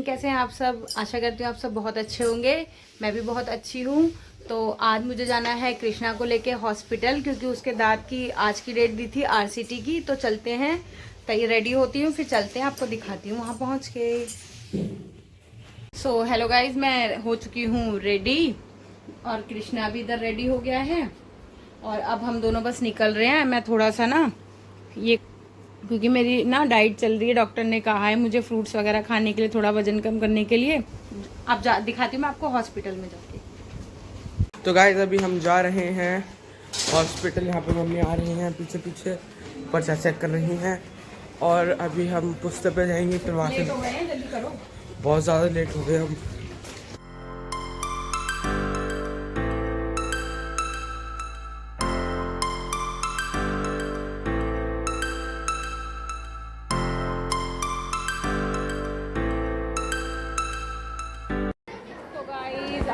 Morning, कैसे हैं आप सब। आशा करती हूँ आप सब बहुत अच्छे होंगे। मैं भी बहुत अच्छी हूँ। तो आज मुझे जाना है कृष्णा को लेके हॉस्पिटल, क्योंकि उसके दांत की आज की डेट दी थी आरसीटी की। तो चलते हैं, तैयार रेडी होती हूँ, फिर चलते हैं, आपको दिखाती हूँ वहाँ पहुँच के। सो हेलो गाइज, मैं हो चुकी हूँ रेडी और कृष्णा भी इधर रेडी हो गया है। और अब हम दोनों बस निकल रहे हैं। मैं थोड़ा सा ना ये, क्योंकि मेरी ना डाइट चल रही है, डॉक्टर ने कहा है मुझे फ्रूट्स वगैरह खाने के लिए, थोड़ा वजन कम करने के लिए। अब दिखाती हूँ मैं आपको हॉस्पिटल में जाके। तो गाइस अभी हम जा रहे हैं हॉस्पिटल। यहाँ पे मम्मी आ रही हैं पीछे पीछे, पर्चा चेक कर रही हैं। और अभी हम पुस्तक पे जाएंगे, फिर वहाँ से जल्दी करो। बहुत ज़्यादा लेट हो गए हम।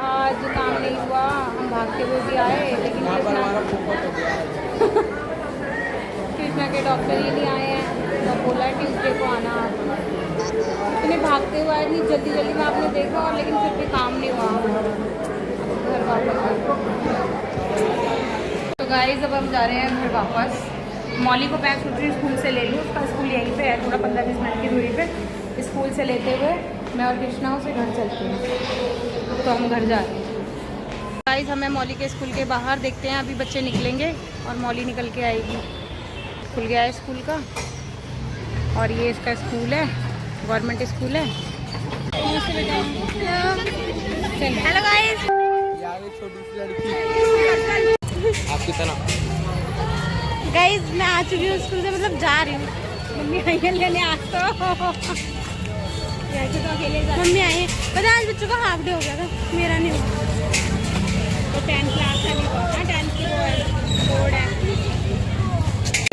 आज काम नहीं हुआ, हम भागते हुए भी आए, लेकिन कृष्णा के डॉक्टर ही नहीं आए हैं। तो बोला ट्यूसडे को आना। इतने भागते हुए आए, इतनी जल्दी जल्दी में आपने देखा, और लेकिन फिर भी काम नहीं हुआ। घर वापस। तो गाइस अब हम जा रहे हैं घर वापस। मौली को मैं सोच रही हूँ स्कूल से ले लूँ, उसका स्कूल यहीं पे है, थोड़ा 15-20 मिनट की दूरी पे। स्कूल से लेते हुए मैं और कृष्णा उसे घर चलते हैं। तो हम घर जा रहे हैं गाइस। हमें मौली के स्कूल के बाहर देखते हैं, अभी बच्चे निकलेंगे और मौली निकल के आएगी। खुल गया है स्कूल का, और ये इसका स्कूल है, गवर्नमेंट स्कूल है। हेलो गाइस, छोटी सी लड़की आपकी तरह। गाइस मैं आ चुकी हूँ स्कूल से, मतलब जा रही हूँ। मम्मी आई है लेने आज तो अकेले मम्मी आई है। पता आज बच्चों का हाफ डे हो गया था, मेरा नहीं हुआ। तो 10th क्लास का नहीं हुआ, 10th की वो है, बोर्ड है।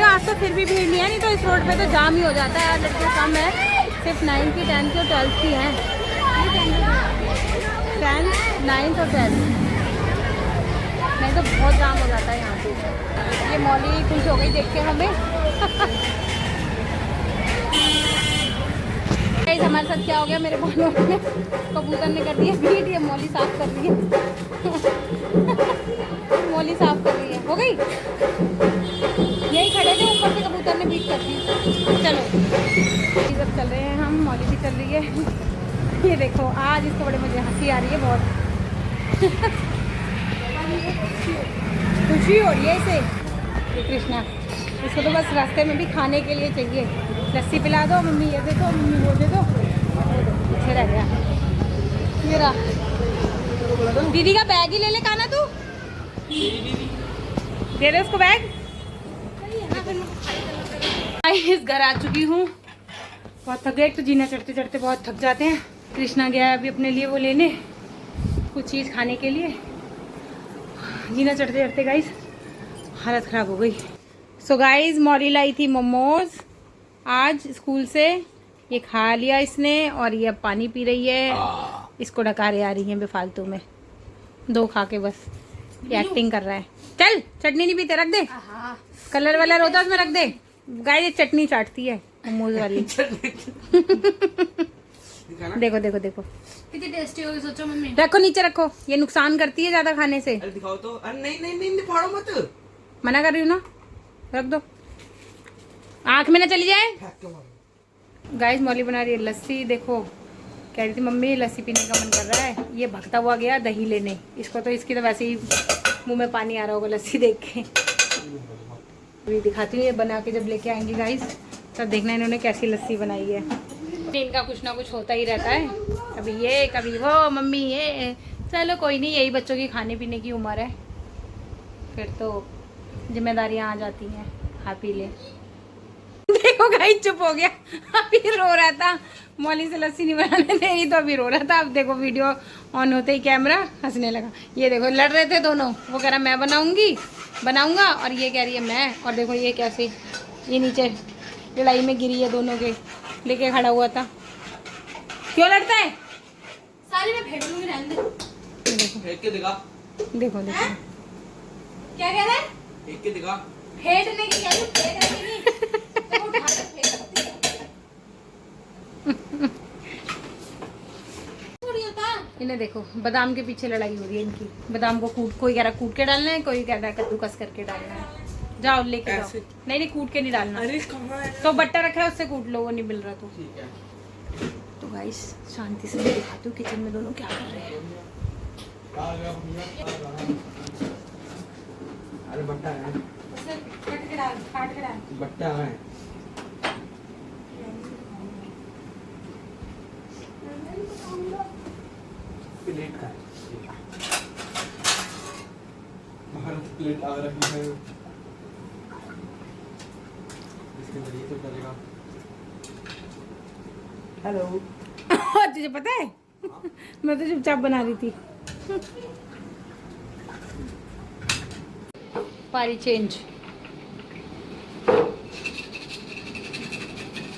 आज तो फिर भी भीड़ नहीं है, नहीं तो इस रोड पे तो जाम ही हो जाता है। लड़कियाँ कम है, सिर्फ 9th की, 10th की और 12th की हैं। 10th, 9th और 12th, नहीं तो बहुत जाम हो जाता है यहाँ पे। ये मौली खुश हो गई देख के हमें। हमारे साथ क्या हो गया, मेरे बालों में कबूतर ने कर दिया बीट। ये मौली साफ कर रही है। मौली साफ कर रही है, हो गई। यही खड़े थे, ऊपर से कबूतर ने बीट कर दी। चलो जब चल रहे हैं हम, मौली भी चल रही है। ये देखो आज इसको बड़े मुझे हंसी आ रही है बहुत। खुशी हो रही है इसे। ये कृष्णा, इसको तो बस रास्ते में भी खाने के लिए चाहिए। लस्सी पिला दो मम्मी, ये दे दो मम्मी, वो दे दो। पीछे रह गया मेरा। दीदी का बैग ही ले ले काना, तू दे दे उसको बैग। इस घर आ चुकी हूँ, बहुत थक गए। तो जीना चढ़ते चढ़ते बहुत थक जाते हैं। कृष्णा गया है अभी अपने लिए वो लेने कुछ चीज़ खाने के लिए। जीना चढ़ते चढ़ते गाइस हालत ख़राब हो गई। सो गाइस मौली लाई थी मोमोज आज स्कूल से, ये खा लिया इसने, और ये अब पानी पी रही है। इसको डकारे आ रही हैं बेफालतू में, 2 खा के बस ये एक्टिंग कर रहा है। चल चटनी नहीं पीते, रख दे। कलर वालर होता है उसमें रख दे। गाइस ये चटनी चाटती है मोमोज वाली। देखो देखो देखो कितनी टेस्टी होगी, सोचो मम्मी। रखो नीचे रखो, ये नुकसान करती है ज्यादा खाने से। अरे दिखाओ तो। अरे नहीं नहीं नहीं, फाड़ो मत, मना कर रही हूँ ना, रख दो, आँख में ना चली जाए। गाइस मौली बना रही है लस्सी। देखो कह रही थी मम्मी लस्सी पीने का मन कर रहा है। ये भगता हुआ गया दही लेने। इसको तो, इसकी तो वैसे ही मुंह में पानी आ रहा होगा लस्सी देख के। अभी दिखाती हूँ ये बना के जब लेके आएंगी गाइस, तब देखना इन्होंने कैसी लस्सी बनाई है। इनका कुछ ना कुछ होता ही रहता है, कभी ये कभी वो, मम्मी ये। चलो कोई नहीं, यही बच्चों की खाने पीने की उम्र है, फिर तो जिम्मेदारियां आ जाती हैं। खा पी ले। देखो गाइस चुप हो गया, अभी रो रहा था। मौली से लस्सी नहीं बनाने दे रही तो अभी रो रहा था। अब देखो वीडियो ऑन होते ही कैमरा हंसने लगा। ये देखो लड़ रहे थे दोनों, वो कह रहा मैं बनाऊंगा, और ये कह रही है मैं। और देखो ये कैसे, ये नीचे लड़ाई में गिरी है दोनों के, लेके खड़ा हुआ था। क्यों लड़ता है? सारी मैं फेंक लूंगी, रहने दे। फेंक के दिखा। देखो देखो क्या कह रहा है? फेंक के दिखा। फेंकने की कह रही, फेंक रही नहीं। तो उठा के फेंक सकती है। इन्हें देखो, बादाम के पीछे लड़ाई हो रही है इनकी। बादाम को कोई कह रहा कूट के डालना है, कोई कह रहा है कद्दूकस करके डालना है। जाओ लेके जाओ। ऐसे? नहीं कूट के नहीं डालना। अरे कहाँ है? तो बट्टा रखा है, उससे कूट लो, वो नहीं मिल रहा तो। ठीक है। तो गाइस शांति से मैं दिखाती हूँ किचन में दोनों क्या कर रहे हैं। अरे बट्टा है, काट के डाल। बट्टा है। प्लेट का बाहर प्लेट आ रही है, इसके जरिए तो चलेगा। हेलो। तुझे पता है मैं तो चुपचाप बना रही थी। पारी चेंज।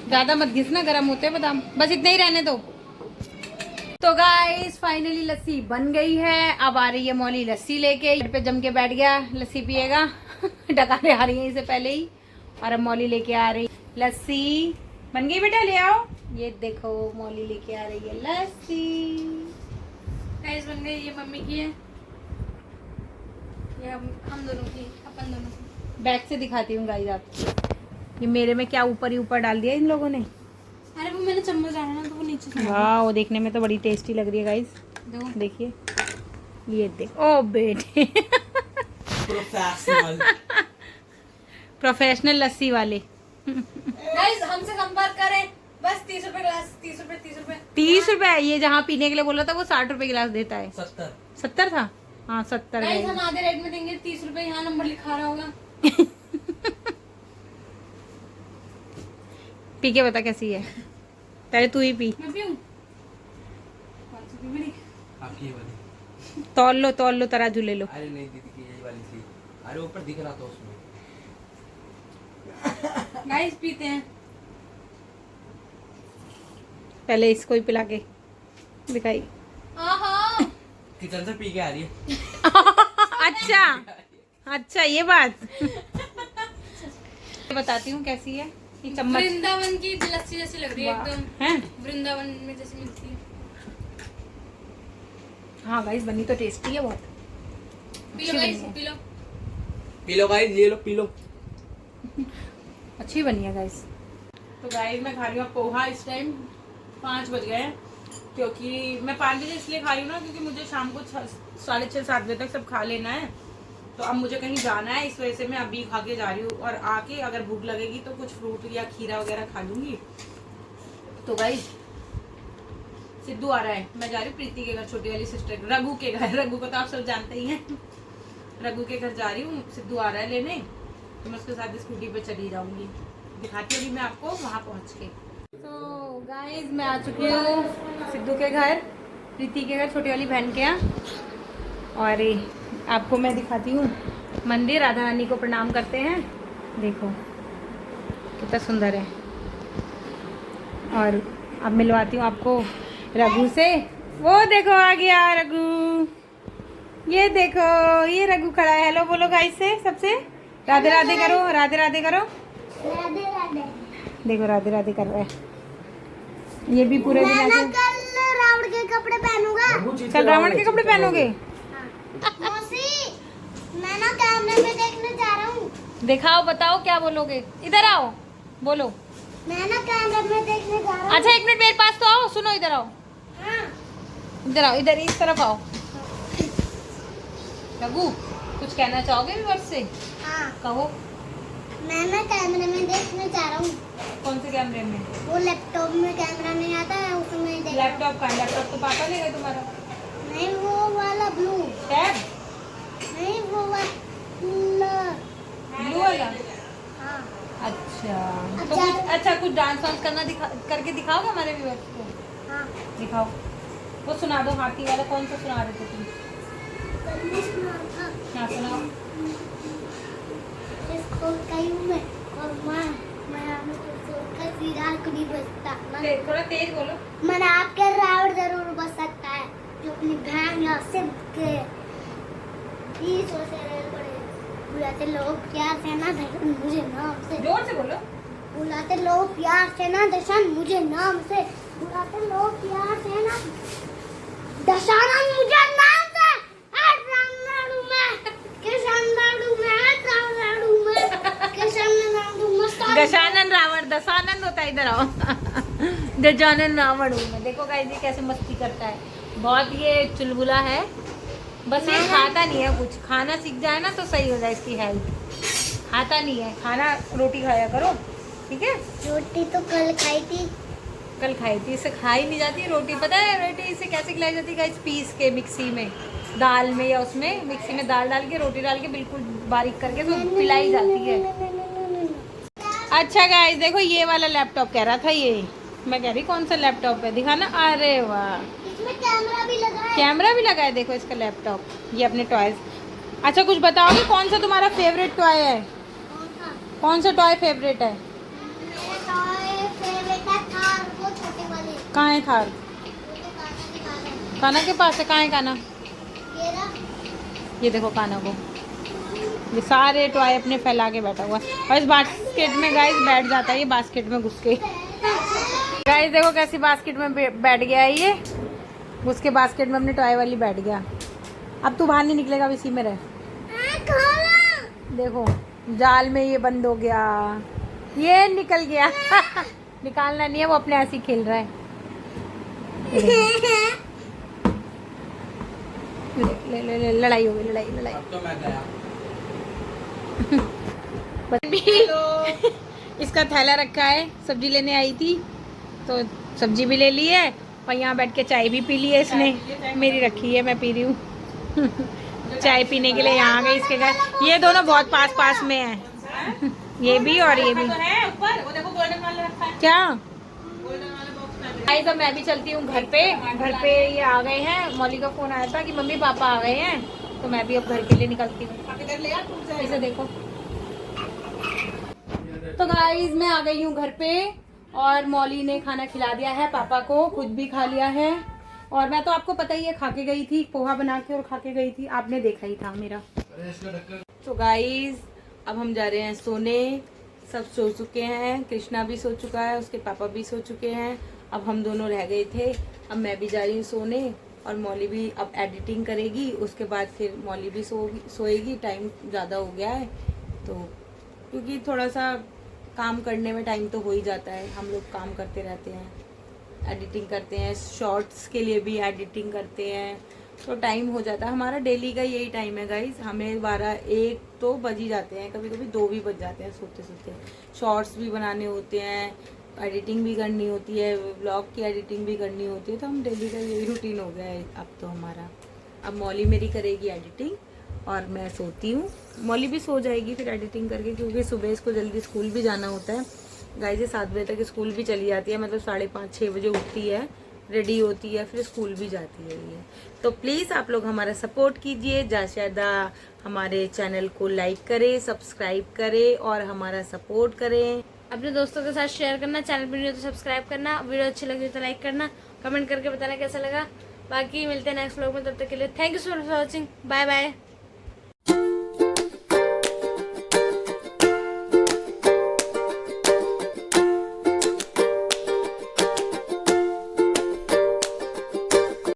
ज्यादा मत घिसना, गर्म होते हैं बादाम। बस इतना ही रहने दो। तो गाइस फाइनली लस्सी बन गई है। अब आ रही है मौली लस्सी लेके। घर पे जम के बैठ गया, लस्सी पिएगा। डकारे आ रही है इसे पहले ही। और अब मौली लेके आ रही लस्सी। बन गई बेटा, ले आओ। ये देखो मौली लेके आ रही है लस्सी। गाइस बन गई। ये मम्मी की है, ये हम दोनों की, अपन दोनों की। बैक से दिखाती हूँ गाइस आपको। ये मेरे में क्या ऊपर ही ऊपर डाल दिया इन लोगों ने। अरे वो मैंने चम्मच डाला ना तो वो नीचे से वाह, वो देखने में तो बड़ी टेस्टी लग रही है गाइस। देखो। देखिए, ये देखो। ओ बेटे प्रोफेशनल। प्रोफेशनल लस्सी वाले। गाइस हमसे संपर्क करें। बस 30 रुपए ग्लास, 30 रुपए 30 रुपए। 30 रुपए। ये जहाँ पीने के लिए बोला था वो 60 रुपए गिलास देता है। 70। 70 था। हाँ 70 गाइस है। हम आधे रेट में देंगे 30 रुपए। यहाँ नंबर लिखा रहा होगा। पी के बता कैसी है। पहले तू ही पी। मैं पीऊं? कौन सी पी बड़ी? आपकी ये वाली। तौल लो तराजू ले लो। अरे नहीं दीदी की यही वाली थी। अरे ऊपर दिख रहा था उसमें। गाइस पीते हैं। पहले इसको ही पिला के दिखाई। आहा। किचन से पी के आ रही है। अच्छा ये बात। बताती हूँ कैसी है। ये चम्मच वृंदावन की लस्सी जैसी लग रही है एकदम। है। वृंदावन में जैसी मिलती है। हाँ गाइस बनी तो टेस्टी है बहुत। पी अच्छी लो गाइस, बनी है। P low. P low guys, ये लो पी लो। अच्छी बनी है गाइस। तो गाइस मैं खा रही हूँ पोहा। इस टाइम 5 बज गए हैं, क्योंकि मैं 5 बजे इसलिए खा रही हूँ ना क्योंकि मुझे शाम को 6:30-7 बजे तक सब खा लेना है। तो अब मुझे कहीं जाना है, इस वजह से मैं अभी खा के जा रही हूँ। और आके अगर भूख लगेगी तो कुछ फ्रूट या खीरा वगैरह खा लूंगी। तो गाइस सिद्धू आ रहा है, मैं जा रही हूँ प्रीति के घर, छोटी वाली सिस्टर रघु के घर। रघु को तो आप सब जानते ही हैं। रघु के घर जा रही हूँ, सिद्धू आ रहा है लेने। तो मैं उसके साथ स्कूटी पे चली जाऊंगी। दिखाती हूँ अभी मैं आपको वहाँ पहुँच के। तो गाइस मैं आ चुकी हूँ सिद्धू के घर, प्रीति के घर, छोटी वाली बहन के यहाँ। और आपको मैं दिखाती हूँ मंदिर। राधा रानी को प्रणाम करते हैं। देखो कितना सुंदर है। और अब मिलवाती हूँ आपको रघु से। वो देखो आ गया रघु। ये देखो ये रघु खड़ा है। हेलो बोलो गाइस से सबसे। राधे राधे करो, राधे राधे करो। राधे राधे। देखो राधे राधे कर रहा है। ये भी पूरे दिन मैं ना ऐसे। कल रावण के कपड़े पहनूंगा। कल रावण के कपड़े पहनोगे? मौसी, मैं ना कैमरे में देखने जा रहा हूँ। दिखाओ, बताओ क्या बोलोगे। इधर आओ, बोलो। मैं ना कैमरे में देखने जा रहा हूँ। अच्छा 1 मिनट मेरे पास तो आओ, सुनो इधर आओ। हाँ। इधर आओ, इधर इस तरफ आओ। रघु कुछ कहना चाहोगे व्यूअर्स से? हाँ। कहो। मैं ना कैमरे में देखने जा रहा हूँ। कौन से कैमरे में? वो लैपटॉप में कैमरा नहीं आता है, उसमें देख। लैपटॉप का? लैपटॉप तो पापा ले गए तुम्हारा। नहीं वो वाला ब्लू। टैब नहीं वो वाला। ब्लू वाला। हाँ। अच्छा तो कुछ डांस वांस करके दिखाओगे हमारे व्यूअर्स को? हाँ। दिखाओ। वो सुना दो, हाथी वाला कौन सा सुना रहे थे तुम? हाँ सुनाओ। इसको कहीं मैं और मैं हमें तो सोचकर सीधा नहीं बचता ना। थोड़ा तेज बोलो। मन आपके रावण जरूर बच सकता है, जो अपनी बहन या सिर्फ के 20 से रेल पड़े। बुलाते लोग प्यार से ना दर्शन मुझे नाम से। जोर से बोलो। बुलाते लोग प्यार से ना दर्शन मुझे नाम से। बुलाते लोग प्यार से ना दशानंद मुझे नाम से तमिलनाडु में किशननाडु में तमिलनाडु में किशननाडु में गजानन रावण दशानंद होता है, इधर आओ। गजानन रावण हूँ मैं। देखो गाइस ये कैसे मस्ती करता है, बहुत ये चुलबुला है। बस ये खाता नहीं है कुछ, खाना सीख जाए ना तो सही हो जाए इसकी हेल्थ। खाता नहीं है खाना, रोटी खाया करो, ठीक है। रोटी तो कल खाई थी। कल खाई थी, इसे खाई नहीं जाती रोटी। पता है रोटी इसे कैसे खिलाई जाती है गाइस? पीस के मिक्सी में, दाल में या उसमें मिक्सी में दाल डाल के रोटी डाल के बिल्कुल बारीक करके तो पिलाई जाती है। अच्छा गाइस देखो ये वाला लैपटॉप कह रहा था ये, मैं कह रही कौन सा लैपटॉप है दिखाना। अरे वाह, इसमें कैमरा भी लगा है। कैमरा भी लगा है, देखो इसका लैपटॉप। ये अपने टॉयज। अच्छा कुछ बताओगे कौन सा तुम्हारा फेवरेट टॉय है? कौन सा टॉय फेवरेट है? कहाँ है थार? काना के पास है। कहाँ है काना? ये देखो काना को, ये सारे टॉय अपने फैला के बैठा हुआ है और इस बास्केट में गाइस बैठ जाता है ये बास्केट में घुस के। गाइस देखो कैसी बास्केट में बैठ गया है ये, उसके बास्केट में अपने टॉय वाली बैठ गया। अब तू बाहर नहीं निकलेगा, अब इसी में रह। देखो जाल में ये बंद हो गया, ये निकल गया। निकालना नहीं है, वो अपने ऐसे ही खेल रहा है। ले ले ले, लड़ाई हो गई, लड़ाई। अब तो मैं गया। इसका थैला रखा है, सब्जी लेने आई थी तो सब्जी भी ले ली है और यहाँ बैठ के चाय भी पी ली है इसने। मेरी रखी है, मैं पी रही हूँ। चाय पीने के लिए यहाँ आ गई इसके घर। ये दोनों बहुत पास में हैं। ये भी और ये भी। क्या गाइस अब मैं भी चलती हूँ घर पे। घर पे ये आ गए हैं, मौली का फोन आया था कि मम्मी पापा आ गए हैं, तो मैं भी अब घर के लिए निकलती हूँ। इसे देखो। तो गाइस मैं आ गई हूँ घर पे और मौली ने खाना खिला दिया है पापा को, खुद भी खा लिया है। और मैं तो आपको पता ही है खा के गई थी, पोहा बना के और खा के गई थी, आपने देखा ही था मेरा। तो गाइस अब हम जा रहे हैं सोने। सब सो चुके हैं, कृष्णा भी सो चुका है, उसके पापा भी सो चुके हैं। अब हम दोनों रह गए थे, अब मैं भी जा रही हूँ सोने और मौली भी अब एडिटिंग करेगी। उसके बाद फिर मौली भी सोएगी। टाइम ज़्यादा हो गया है तो, क्योंकि थोड़ा सा काम करने में टाइम तो हो ही जाता है। हम लोग काम करते रहते हैं, एडिटिंग करते हैं, शॉर्ट्स के लिए भी एडिटिंग करते हैं, तो टाइम हो जाता है। हमारा डेली का यही टाइम है गाइस। हमें 12-1 तो बज ही जाते हैं, कभी कभी 2 भी बज जाते हैं सोते सोते। शॉर्ट्स भी बनाने होते हैं, एडिटिंग भी करनी होती है, व्लॉग की एडिटिंग भी करनी होती है। तो हम डेली का यही रूटीन हो गया है अब तो हमारा। अब मौली मेरी करेगी एडिटिंग और मैं सोती हूँ। मौली भी सो जाएगी फिर एडिटिंग करके, क्योंकि सुबह इसको जल्दी स्कूल भी जाना होता है। गाइस 7 बजे तक स्कूल भी चली जाती है, मतलब 5:30-6 बजे उठती है, रेडी होती है, फिर स्कूल भी जाती है ये। तो प्लीज़ आप लोग हमारा सपोर्ट कीजिए, ज़्यादा हमारे चैनल को लाइक करें, सब्सक्राइब करें और हमारा सपोर्ट करें। अपने दोस्तों के साथ शेयर करना, चैनल पर नहीं हो तो सब्सक्राइब करना, वीडियो अच्छी लगी तो लाइक करना, कमेंट करके बताना कैसा लगा। बाकी मिलते हैं नेक्स्ट व्लॉग में, तब तक के लिए thank you so much for watching. Bye bye.